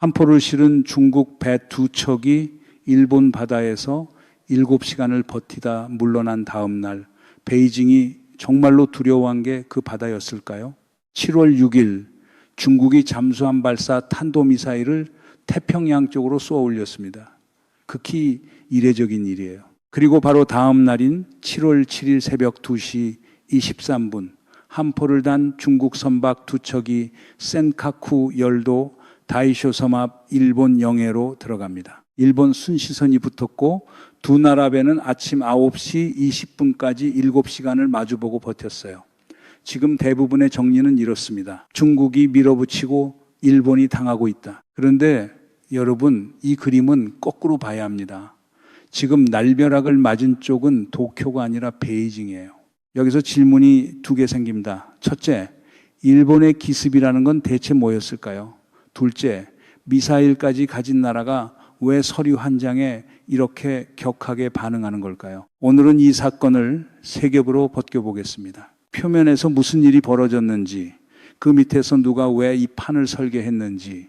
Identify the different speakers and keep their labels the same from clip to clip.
Speaker 1: 함포를 실은 중국 배 2척이 일본 바다에서 7시간을 버티다 물러난 다음 날 베이징이 정말로 두려워한 게 그 바다였을까요? 7월 6일 중국이 잠수함 발사 탄도미사일을 태평양 쪽으로 쏘아 올렸습니다. 극히 이례적인 일이에요. 그리고 바로 다음 날인 7월 7일 새벽 2시 23분 함포를 단 중국 선박 2척이 센카쿠 열도 다이쇼 섬 앞 일본 영해로 들어갑니다. 일본 순시선이 붙었고 두 나라 배는 아침 9시 20분까지 7시간을 마주보고 버텼어요. 지금 대부분의 정리는 이렇습니다. 중국이 밀어붙이고 일본이 당하고 있다. 그런데 여러분, 이 그림은 거꾸로 봐야 합니다. 지금 날벼락을 맞은 쪽은 도쿄가 아니라 베이징이에요. 여기서 질문이 2개 생깁니다. 첫째, 일본의 기습이라는 건 대체 뭐였을까요? 둘째, 미사일까지 가진 나라가 왜 서류 한 장에 이렇게 격하게 반응하는 걸까요? 오늘은 이 사건을 세 겹으로 벗겨보겠습니다. 표면에서 무슨 일이 벌어졌는지, 그 밑에서 누가 왜 이 판을 설계했는지,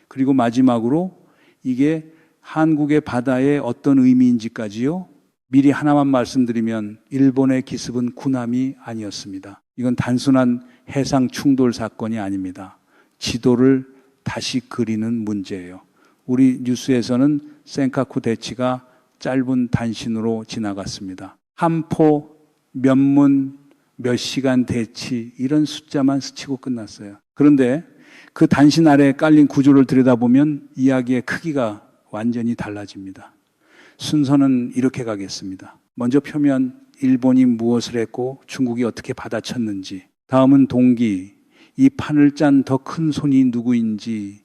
Speaker 1: 그리고 마지막으로 이게 한국의 바다에 어떤 의미인지까지요. 미리 하나만 말씀드리면 일본의 기습은 군함이 아니었습니다. 이건 단순한 해상 충돌 사건이 아닙니다. 지도를 다시 그리는 문제예요. 우리 뉴스에서는 센카쿠 대치가 짧은 단신으로 지나갔습니다. 함포, 면문, 몇 시간 대치 이런 숫자만 스치고 끝났어요. 그런데 그 단신 아래에 깔린 구조를 들여다보면 이야기의 크기가 완전히 달라집니다. 순서는 이렇게 가겠습니다. 먼저 표면, 일본이 무엇을 했고 중국이 어떻게 받아쳤는지, 다음은 동기, 이 판을 짠 더 큰 손이 누구인지,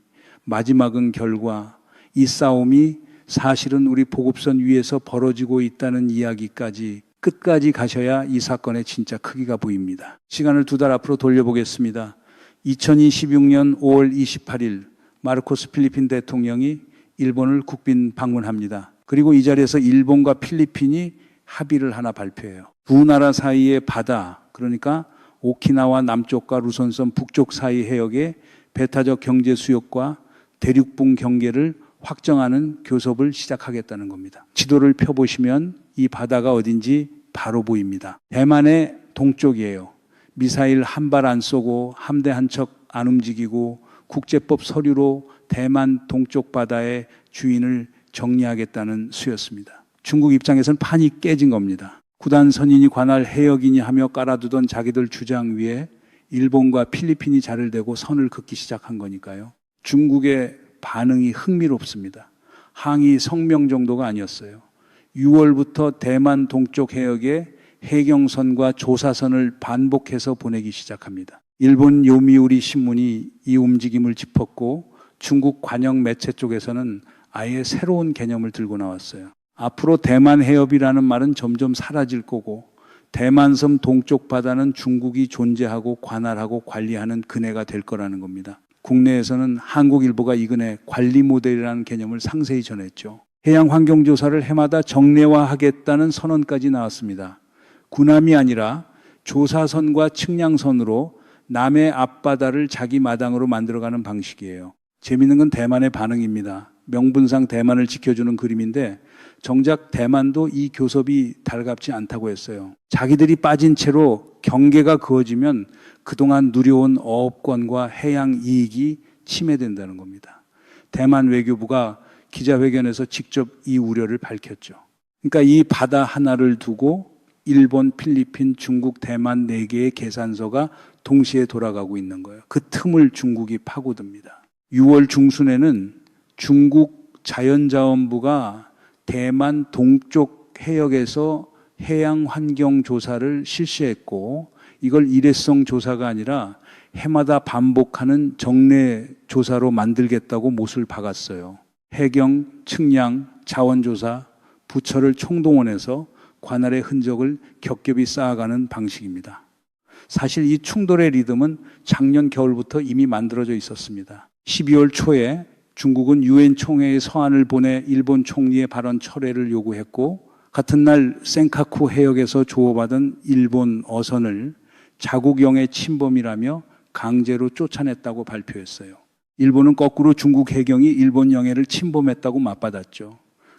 Speaker 1: 마지막은 결과, 이 싸움이 사실은 우리 보급선 위에서 벌어지고 있다는 이야기까지 끝까지 가셔야 이 사건의 진짜 크기가 보입니다. 시간을 2달 앞으로 돌려보겠습니다. 2026년 5월 28일 마르코스 필리핀 대통령이 일본을 국빈 방문합니다. 그리고 이 자리에서 일본과 필리핀이 합의를 하나 발표해요. 두 나라 사이의 바다, 그러니까 오키나와 남쪽과 루손섬 북쪽 사이 해역의 배타적 경제 수역과 대륙분 경계를 확정하는 교섭을 시작하겠다는 겁니다. 지도를 펴보시면 이 바다가 어딘지 바로 보입니다. 대만의 동쪽이에요. 미사일 한 발 안 쏘고 함대 한 척 안 움직이고 국제법 서류로 대만 동쪽 바다의 주인을 정리하겠다는 수였습니다. 중국 입장에서는 판이 깨진 겁니다. 구단 선인이 관할 해역이니 하며 깔아두던 자기들 주장 위에 일본과 필리핀이 자를 대고 선을 긋기 시작한 거니까요. 중국의 반응이 흥미롭습니다. 항의 성명 정도가 아니었어요. 6월부터 대만 동쪽 해역에 해경선과 조사선을 반복해서 보내기 시작합니다. 일본 요미우리 신문이 이 움직임을 짚었고 중국 관영 매체 쪽에서는 아예 새로운 개념을 들고 나왔어요. 앞으로 대만 해협이라는 말은 점점 사라질 거고 대만섬 동쪽 바다는 중국이 존재하고 관할하고 관리하는 근해가 될 거라는 겁니다. 국내에서는 한국일보가 이근해 관리 모델이라는 개념을 상세히 전했죠. 해양 환경 조사를 해마다 정례화하겠다는 선언까지 나왔습니다. 군함이 아니라 조사선과 측량선으로 남의 앞바다를 자기 마당으로 만들어가는 방식이에요. 재미있는 건 대만의 반응입니다. 명분상 대만을 지켜주는 그림인데 정작 대만도 이 교섭이 달갑지 않다고 했어요. 자기들이 빠진 채로 경계가 그어지면 그동안 누려온 어업권과 해양 이익이 침해된다는 겁니다. 대만 외교부가 기자회견에서 직접 이 우려를 밝혔죠. 그러니까 이 바다 하나를 두고 일본, 필리핀, 중국, 대만 4개의 계산서가 동시에 돌아가고 있는 거예요. 그 틈을 중국이 파고듭니다. 6월 중순에는 중국 자연자원부가 대만 동쪽 해역에서 해양 환경 조사를 실시했고 이걸 일회성 조사가 아니라 해마다 반복하는 정례 조사로 만들겠다고 못을 박았어요. 해경, 측량, 자원조사, 부처를 총동원해서 관할의 흔적을 겹겹이 쌓아가는 방식입니다. 사실 이 충돌의 리듬은 작년 겨울부터 이미 만들어져 있었습니다. 12월 초에 중국은 유엔 총회에 서한을 보내 일본 총리의 발언 철회를 요구했고 같은 날 센카쿠 해역에서 조업하던 일본 어선을 자국영의 침범이라며 강제로 쫓아냈다고 발표했어요. 일본은 거꾸로 중국 해경이 일본 영해를 침범했다고 맞받았죠.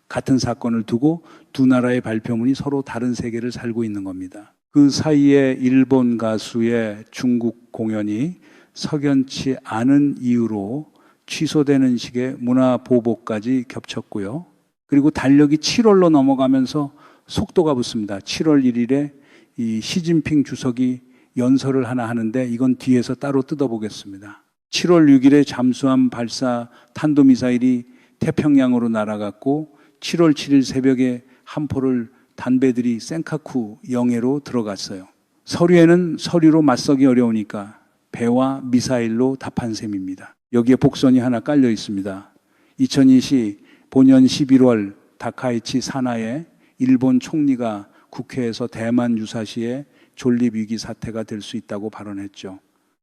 Speaker 1: 같은 사건을 두고 두 나라의 발표문이 서로 다른 세계를 살고 있는 겁니다. 그 사이에 일본 가수의 중국 공연이 석연치 않은 이유로 취소되는 식의 문화 보복까지 겹쳤고요. 그리고 달력이 7월로 넘어가면서 속도가 붙습니다. 7월 1일에 이 시진핑 주석이 연설을 하나 하는데 이건 뒤에서 따로 뜯어보겠습니다. 7월 6일에 잠수함 발사 탄도미사일이 태평양으로 날아갔고 7월 7일 새벽에 한 포를 단배들이 센카쿠 영해로 들어갔어요. 서류에는 서류로 맞서기 어려우니까 배와 미사일로 답한 셈입니다. 여기에 복선이 하나 깔려 있습니다. 2020년 11월 다카이치 산하에 일본 총리가 국회에서 대만 유사시에 존립위기 사태가 될 수 있다고 발언했죠.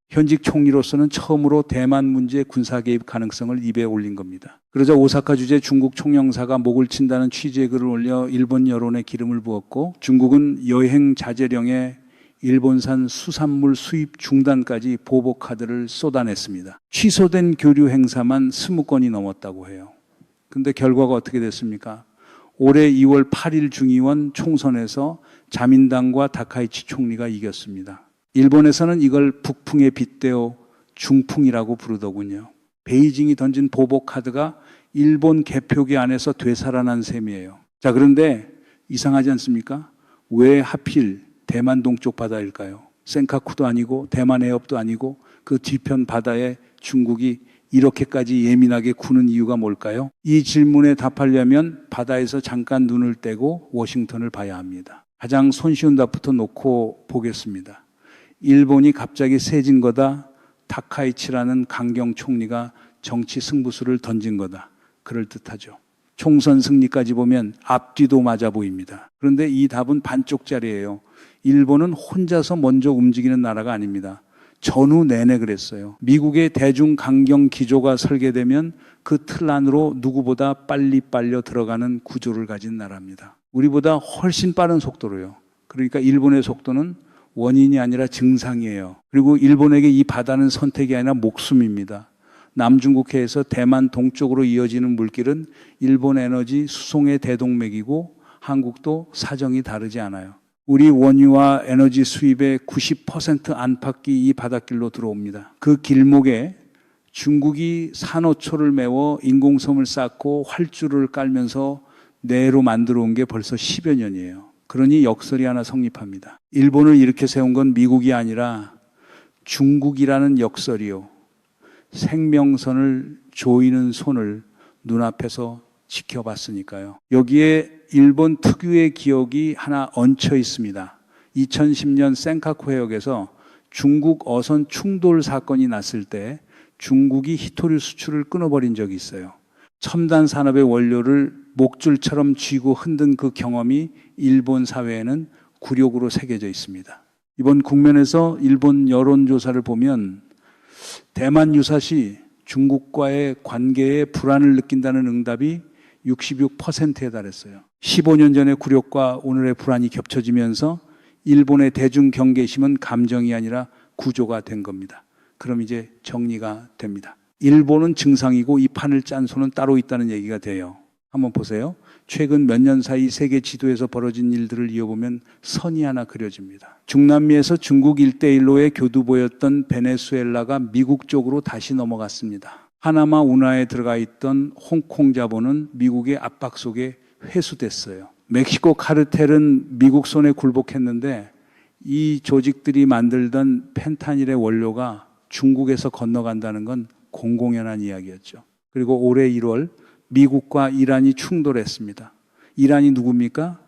Speaker 1: 현직 총리로서는 처음으로 대만 문제 군사 개입 가능성을 입에 올린 겁니다. 그러자 오사카 주재 중국 총영사가 목을 친다는 취지의 글을 올려 일본 여론에 기름을 부었고 중국은 여행 자제령에 일본산 수산물 수입 중단까지 보복 카드를 쏟아냈습니다. 취소된 교류 행사만 20건이 넘었다고 해요. 근데 결과가 어떻게 됐습니까? 올해 2월 8일 중의원 총선에서 자민당과 다카이치 총리가 이겼습니다. 일본에서는 이걸 북풍에 빗대어 중풍이라고 부르더군요. 베이징이 던진 보복 카드가 일본 개표기 안에서 되살아난 셈이에요. 자, 그런데 이상하지 않습니까? 왜 하필 대만 동쪽 바다일까요? 센카쿠도 아니고 대만 해협도 아니고 그 뒤편 바다에 중국이 이렇게까지 예민하게 구는 이유가 뭘까요? 이 질문에 답하려면 바다에서 잠깐 눈을 떼고 워싱턴을 봐야 합니다. 가장 손쉬운 답부터 놓고 보겠습니다. 일본이 갑자기 세진 거다. 다카이치라는 강경 총리가 정치 승부수를 던진 거다. 그럴듯하죠. 총선 승리까지 보면 앞뒤도 맞아 보입니다. 그런데 이 답은 반쪽짜리예요. 일본은 혼자서 먼저 움직이는 나라가 아닙니다. 전후 내내 그랬어요. 미국의 대중 강경 기조가 설계되면 그 틀 안으로 누구보다 빨리 빨려 들어가는 구조를 가진 나라입니다. 우리보다 훨씬 빠른 속도로요. 그러니까 일본의 속도는 원인이 아니라 증상이에요. 그리고 일본에게 이 바다는 선택이 아니라 목숨입니다. 남중국해에서 대만 동쪽으로 이어지는 물길은 일본 에너지 수송의 대동맥이고 한국도 사정이 다르지 않아요. 우리 원유와 에너지 수입의 90% 안팎이 이 바닷길로 들어옵니다. 그 길목에 중국이 산호초를 메워 인공섬을 쌓고 활주를 깔면서 내로 만들어 온 게 벌써 10여 년이에요. 그러니 역설이 하나 성립합니다. 일본을 이렇게 세운 건 미국이 아니라 중국이라는 역설이요. 생명선을 조이는 손을 눈앞에서 지켜봤으니까요. 여기에 일본 특유의 기억이 하나 얹혀 있습니다. 2010년 센카쿠 해역에서 중국 어선 충돌 사건이 났을 때 중국이 히토류 수출을 끊어버린 적이 있어요. 첨단 산업의 원료를 목줄처럼 쥐고 흔든 그 경험이 일본 사회에는 굴욕으로 새겨져 있습니다. 이번 국면에서 일본 여론조사를 보면 대만 유사시 중국과의 관계에 불안을 느낀다는 응답이 66%에 달했어요. 15년 전의 굴욕과 오늘의 불안이 겹쳐지면서 일본의 대중 경계심은 감정이 아니라 구조가 된 겁니다. 그럼 이제 정리가 됩니다. 일본은 증상이고 이 판을 짠 손은 따로 있다는 얘기가 돼요. 한번 보세요. 최근 몇 년 사이 세계 지도에서 벌어진 일들을 이어보면 선이 하나 그려집니다. 중남미에서 중국 1대1로의 교두보였던 베네수엘라가 미국 쪽으로 다시 넘어갔습니다. 파나마 운하에 들어가 있던 홍콩 자본은 미국의 압박 속에 회수됐어요. 멕시코 카르텔은 미국 손에 굴복했는데 이 조직들이 만들던 펜타닐의 원료가 중국에서 건너간다는 건 공공연한 이야기였죠. 그리고 올해 1월 미국과 이란이 충돌했습니다. 이란이 누굽니까?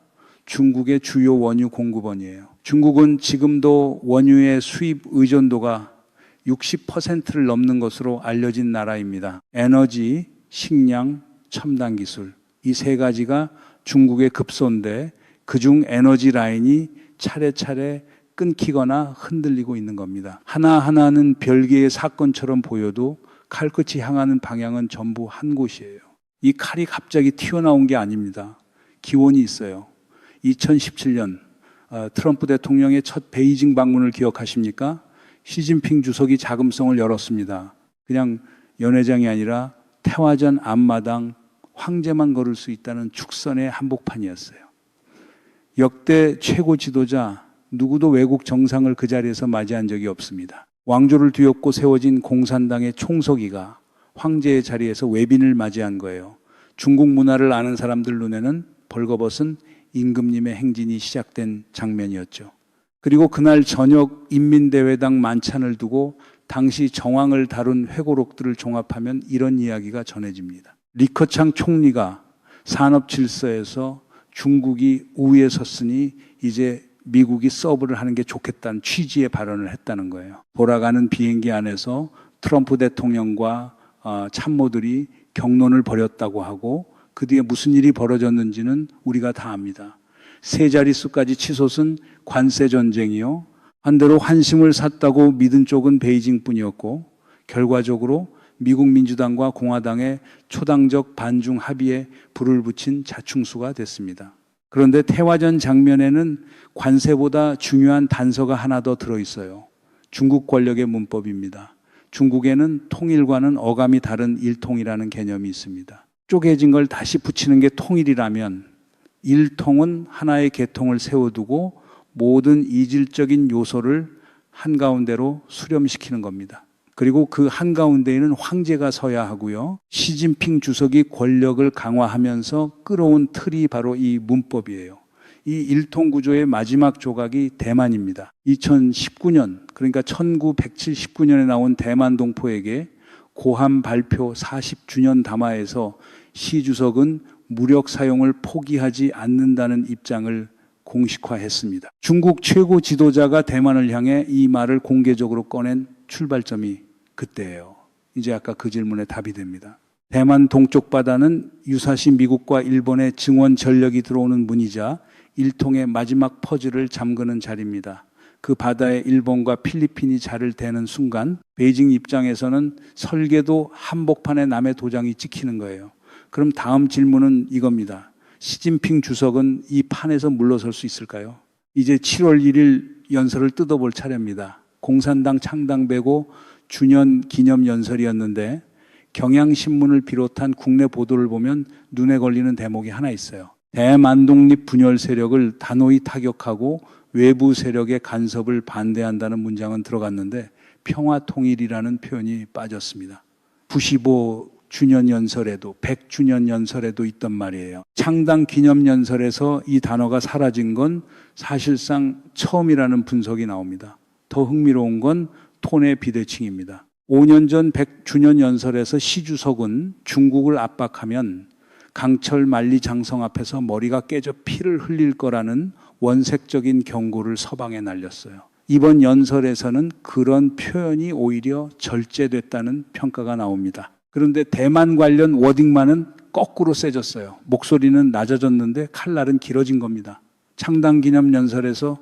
Speaker 1: 중국의 주요 원유 공급원이에요. 중국은 지금도 원유의 수입 의존도가 60%를 넘는 것으로 알려진 나라입니다. 에너지, 식량, 첨단 기술 이 세 가지가 중국의 급소인데 그중 에너지 라인이 차례차례 끊기거나 흔들리고 있는 겁니다. 하나하나는 별개의 사건처럼 보여도 칼끝이 향하는 방향은 전부 한 곳이에요. 이 칼이 갑자기 튀어나온 게 아닙니다. 기원이 있어요. 2017년 트럼프 대통령의 첫 베이징 방문을 기억하십니까? 시진핑 주석이 자금성을 열었습니다. 그냥 연회장이 아니라 태화전 앞마당 황제만 걸을 수 있다는 축선의 한복판이었어요. 역대 최고 지도자 누구도 외국 정상을 그 자리에서 맞이한 적이 없습니다. 왕조를 뒤엎고 세워진 공산당의 총서기가 황제의 자리에서 외빈을 맞이한 거예요. 중국 문화를 아는 사람들 눈에는 벌거벗은 임금님의 행진이 시작된 장면이었죠. 그리고 그날 저녁 인민대회당 만찬을 두고 당시 정황을 다룬 회고록들을 종합하면 이런 이야기가 전해집니다. 리커창 총리가 산업질서에서 중국이 우위에 섰으니 이제 미국이 서브를 하는 게 좋겠다는 취지의 발언을 했다는 거예요. 돌아가는 비행기 안에서 트럼프 대통령과 참모들이 격론을 벌였다고 하고 그 뒤에 무슨 일이 벌어졌는지는 우리가 다 압니다. 세 자릿수까지 치솟은 관세 전쟁이요. 한대로 환심을 샀다고 믿은 쪽은 베이징뿐이었고 결과적으로 미국 민주당과 공화당의 초당적 반중 합의에 불을 붙인 자충수가 됐습니다. 그런데 태화전 장면에는 관세보다 중요한 단서가 하나 더 들어있어요. 중국 권력의 문법입니다. 중국에는 통일과는 어감이 다른 일통이라는 개념이 있습니다. 쪼개진 걸 다시 붙이는 게 통일이라면 일통은 하나의 계통을 세워두고 모든 이질적인 요소를 한가운데로 수렴시키는 겁니다. 그리고 그 한가운데에는 황제가 서야 하고요. 시진핑 주석이 권력을 강화하면서 끌어온 틀이 바로 이 문법이에요. 이 일통구조의 마지막 조각이 대만입니다. 2019년, 그러니까 1979년에 나온 대만 동포에게 고함 발표 40주년 담화에서 시 주석은 무력 사용을 포기하지 않는다는 입장을 공식화했습니다. 중국 최고 지도자가 대만을 향해 이 말을 공개적으로 꺼낸 출발점이 그때예요. 이제 아까 그 질문에 답이 됩니다. 대만 동쪽 바다는 유사시 미국과 일본의 증원 전력이 들어오는 문이자 일통의 마지막 퍼즐을 잠그는 자리입니다. 그 바다에 일본과 필리핀이 자를 대는 순간 베이징 입장에서는 설계도 한복판에 남의 도장이 찍히는 거예요. 그럼 다음 질문은 이겁니다. 시진핑 주석은 이 판에서 물러설 수 있을까요? 이제 7월 1일 연설을 뜯어볼 차례입니다. 공산당 창당 105주년 기념 연설이었는데 경향신문을 비롯한 국내 보도를 보면 눈에 걸리는 대목이 하나 있어요. 대만독립 분열 세력을 단호히 타격하고 외부 세력의 간섭을 반대한다는 문장은 들어갔는데 평화통일이라는 표현이 빠졌습니다. 95주년 연설에도 100주년 연설에도 있던 말이에요. 창당 기념 연설에서 이 단어가 사라진 건 사실상 처음이라는 분석이 나옵니다. 더 흥미로운 건 톤의 비대칭입니다. 5년 전 100주년 연설에서 시 주석은 중국을 압박하면 강철 만리장성 앞에서 머리가 깨져 피를 흘릴 거라는 원색적인 경고를 서방에 날렸어요. 이번 연설에서는 그런 표현이 오히려 절제됐다는 평가가 나옵니다. 그런데 대만 관련 워딩만은 거꾸로 세졌어요. 목소리는 낮아졌는데 칼날은 길어진 겁니다. 창당기념 연설에서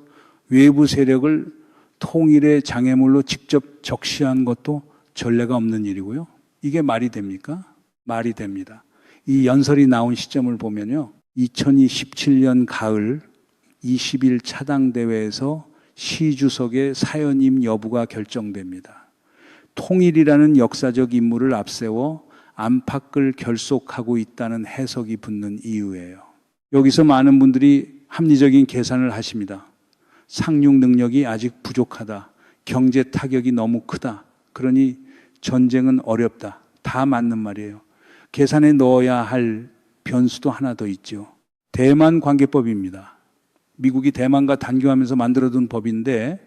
Speaker 1: 외부 세력을 통일의 장애물로 직접 적시한 것도 전례가 없는 일이고요. 이게 말이 됩니까? 말이 됩니다. 이 연설이 나온 시점을 보면요. 2017년 가을 20일 차당대회에서 시 주석의 사연임 여부가 결정됩니다. 통일이라는 역사적 임무를 앞세워 안팎을 결속하고 있다는 해석이 붙는 이유예요. 여기서 많은 분들이 합리적인 계산을 하십니다. 상륙 능력이 아직 부족하다. 경제 타격이 너무 크다. 그러니 전쟁은 어렵다. 다 맞는 말이에요. 계산에 넣어야 할 변수도 하나 더 있죠. 대만 관계법입니다. 미국이 대만과 단교하면서 만들어둔 법인데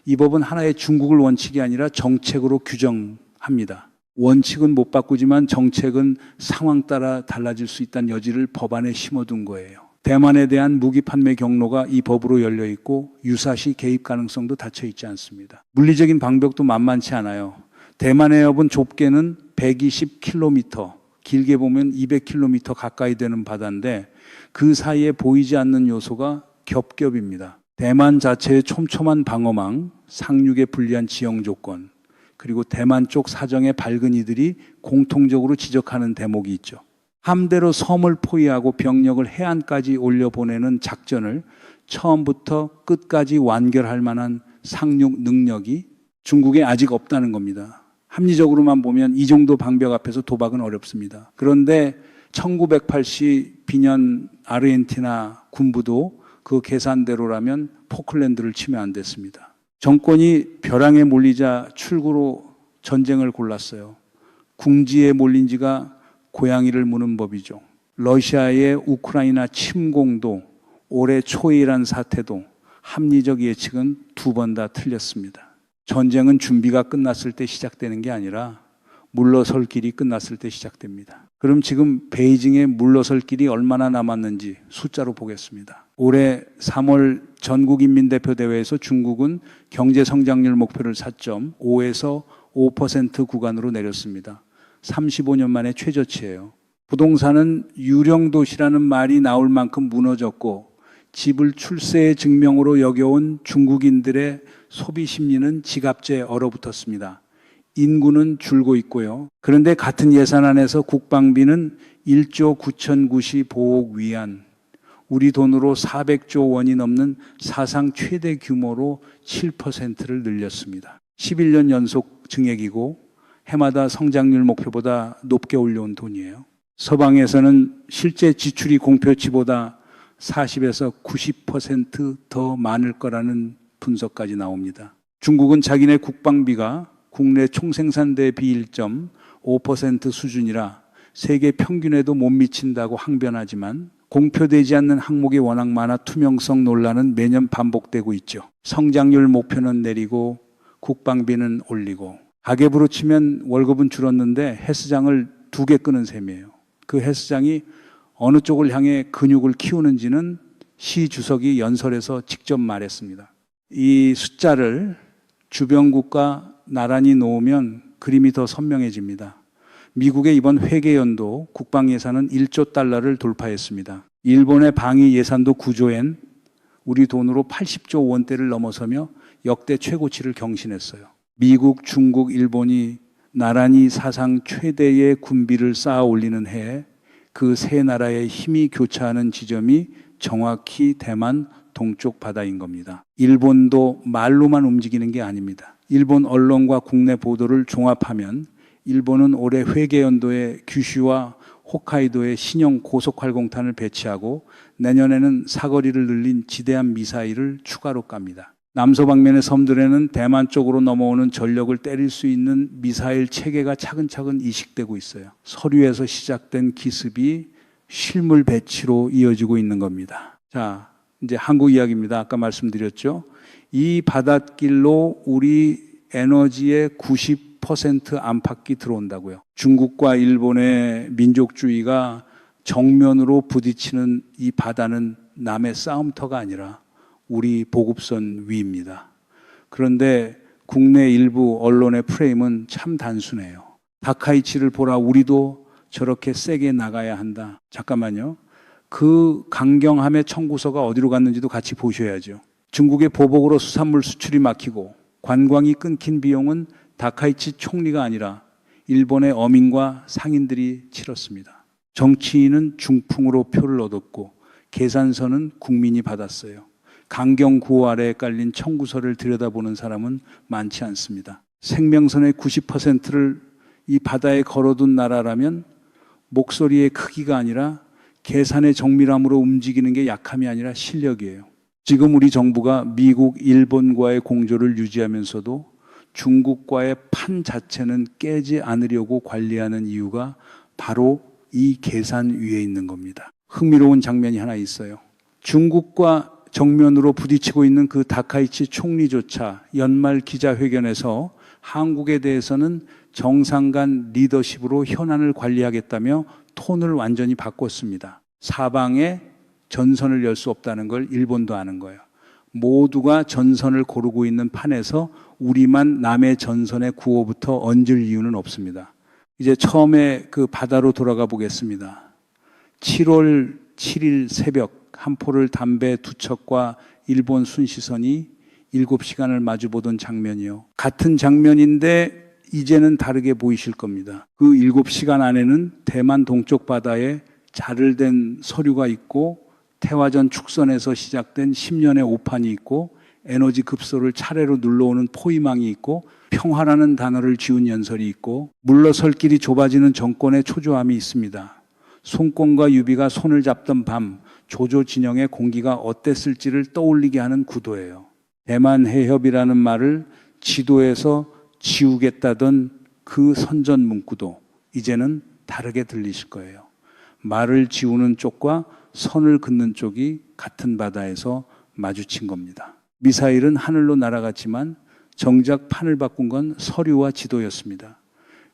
Speaker 1: 이 법은 하나의 중국을 원칙이 아니라 정책으로 규정합니다. 원칙은 못 바꾸지만 정책은 상황 따라 달라질 수 있다는 여지를 법안에 심어둔 거예요. 대만에 대한 무기 판매 경로가 이 법으로 열려 있고 유사시 개입 가능성도 닫혀 있지 않습니다. 물리적인 방벽도 만만치 않아요. 대만 해협은 좁게는 120km, 길게 보면 200km 가까이 되는 바다인데 그 사이에 보이지 않는 요소가 겹겹입니다. 대만 자체의 촘촘한 방어망, 상륙에 불리한 지형 조건, 그리고 대만 쪽 사정에 밝은 이들이 공통적으로 지적하는 대목이 있죠. 함대로 섬을 포위하고 병력을 해안까지 올려보내는 작전을 처음부터 끝까지 완결할 만한 상륙 능력이 중국에 아직 없다는 겁니다. 합리적으로만 보면 이 정도 방벽 앞에서 도박은 어렵습니다. 그런데 1982년 아르헨티나 군부도 그 계산대로라면 포클랜드를 치면 안 됐습니다. 정권이 벼랑에 몰리자 출구로 전쟁을 골랐어요. 궁지에 몰린 지가 고양이를 무는 법이죠. 러시아의 우크라이나 침공도 올해 초이란 사태도 합리적 예측은 두 번 다 틀렸습니다. 전쟁은 준비가 끝났을 때 시작되는 게 아니라 물러설 길이 끝났을 때 시작됩니다. 그럼 지금 베이징에 물러설 길이 얼마나 남았는지 숫자로 보겠습니다. 올해 3월 전국인민대표대회에서 중국은 경제성장률 목표를 4.5에서 5% 구간으로 내렸습니다. 35년 만에 최저치예요. 부동산은 유령도시라는 말이 나올 만큼 무너졌고 집을 출세의 증명으로 여겨온 중국인들의 소비 심리는 지갑제에 얼어붙었습니다. 인구는 줄고 있고요. 그런데 같은 예산안에서 국방비는 1조 9,095억 위안, 우리 돈으로 400조 원이 넘는 사상 최대 규모로 7%를 늘렸습니다. 11년 연속 증액이고 해마다 성장률 목표보다 높게 올려온 돈이에요. 서방에서는 실제 지출이 공표치보다 40에서 90% 많을 거라는 분석까지 나옵니다. 중국은 자기네 국방비가 국내 총생산 대비 1.5% 수준이라 세계 평균에도 못 미친다고 항변하지만 공표되지 않는 항목이 워낙 많아 투명성 논란은 매년 반복되고 있죠. 성장률 목표는 내리고 국방비는 올리고 가계부로 치면 월급은 줄었는데 헬스장을 2개 끄는 셈이에요. 그 헬스장이 어느 쪽을 향해 근육을 키우는지는 시 주석이 연설에서 직접 말했습니다. 이 숫자를 주변국과 나란히 놓으면 그림이 더 선명해집니다. 미국의 이번 회계연도 국방 예산은 1조 달러를 돌파했습니다. 일본의 방위 예산도 9조엔, 우리 돈으로 80조 원대를 넘어서며 역대 최고치를 경신했어요. 미국, 중국, 일본이 나란히 사상 최대의 군비를 쌓아 올리는 해에 그 세 나라의 힘이 교차하는 지점이 정확히 대만 동쪽 바다인 겁니다. 일본도 말로만 움직이는 게 아닙니다. 일본 언론과 국내 보도를 종합하면 일본은 올해 회계연도에 규슈와 홋카이도에 신형 고속활공탄을 배치하고 내년에는 사거리를 늘린 지대한 미사일을 추가로 깝니다. 남서방면의 섬들에는 대만 쪽으로 넘어오는 전력을 때릴 수 있는 미사일 체계가 차근차근 이식되고 있어요. 서류에서 시작된 기습이 실물 배치로 이어지고 있는 겁니다. 자, 이제 한국 이야기입니다. 아까 말씀드렸죠. 이 바닷길로 우리 에너지의 90% 안팎이 들어온다고요. 중국과 일본의 민족주의가 정면으로 부딪히는 이 바다는 남의 싸움터가 아니라 우리 보급선 위입니다. 그런데 국내 일부 언론의 프레임은 참 단순해요. 다카이치를 보라, 우리도 저렇게 세게 나가야 한다. 잠깐만요. 그 강경함의 청구서가 어디로 갔는지도 같이 보셔야죠. 중국의 보복으로 수산물 수출이 막히고 관광이 끊긴 비용은 다카이치 총리가 아니라 일본의 어민과 상인들이 치렀습니다. 정치인은 중풍으로 표를 얻었고 계산서는 국민이 받았어요. 강경 구호 아래에 깔린 청구서를 들여다보는 사람은 많지 않습니다. 생명선의 90%를 이 바다에 걸어둔 나라라면 목소리의 크기가 아니라 계산의 정밀함으로 움직이는 게 약함이 아니라 실력이에요. 지금 우리 정부가 미국, 일본과의 공조를 유지하면서도 중국과의 판 자체는 깨지 않으려고 관리하는 이유가 바로 이 계산 위에 있는 겁니다. 흥미로운 장면이 하나 있어요. 중국과 정면으로 부딪히고 있는 그 다카이치 총리조차 연말 기자회견에서 한국에 대해서는 정상 간 리더십으로 현안을 관리하겠다며 톤을 완전히 바꿨습니다. 사방에 전선을 열 수 없다는 걸 일본도 아는 거예요. 모두가 전선을 고르고 있는 판에서 우리만 남의 전선의 구호부터 얹을 이유는 없습니다. 이제 처음에 그 바다로 돌아가 보겠습니다. 7월 7일 새벽 한포를 담배 2척과 일본 순시선이 7시간을 마주보던 장면이요. 같은 장면인데 이제는 다르게 보이실 겁니다. 그 7시간 안에는 대만 동쪽 바다에 자를된 서류가 있고 태화전 축선에서 시작된 10년의 오판이 있고 에너지 급소를 차례로 눌러오는 포위망이 있고 평화라는 단어를 지운 연설이 있고 물러설 길이 좁아지는 정권의 초조함이 있습니다. 손권과 유비가 손을 잡던 밤 조조 진영의 공기가 어땠을지를 떠올리게 하는 구도예요. 대만 해협이라는 말을 지도에서 지우겠다던 그 선전 문구도 이제는 다르게 들리실 거예요. 말을 지우는 쪽과 선을 긋는 쪽이 같은 바다에서 마주친 겁니다. 미사일은 하늘로 날아갔지만 정작 판을 바꾼 건 서류와 지도였습니다.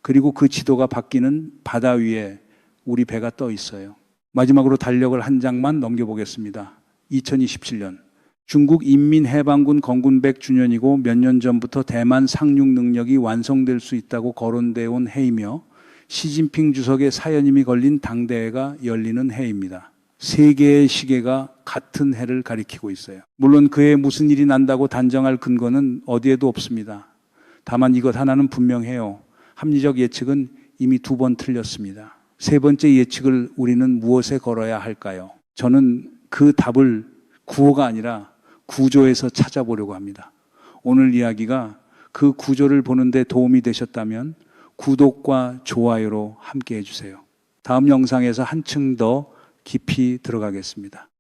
Speaker 1: 그리고 그 지도가 바뀌는 바다 위에 우리 배가 떠 있어요. 마지막으로 달력을 한 장만 넘겨보겠습니다. 2027년 중국 인민해방군 건군 100주년이고 몇 년 전부터 대만 상륙 능력이 완성될 수 있다고 거론되어 온 해이며 시진핑 주석의 사연임이 걸린 당대회가 열리는 해입니다. 세 개의 시계가 같은 해를 가리키고 있어요. 물론 그 해에 무슨 일이 난다고 단정할 근거는 어디에도 없습니다. 다만 이것 하나는 분명해요. 합리적 예측은 이미 2번 틀렸습니다. 세 번째 예측을 우리는 무엇에 걸어야 할까요? 저는 그 답을 구호가 아니라 구조에서 찾아보려고 합니다. 오늘 이야기가 그 구조를 보는 데 도움이 되셨다면 구독과 좋아요로 함께 해주세요. 다음 영상에서 한층 더 깊이 들어가겠습니다.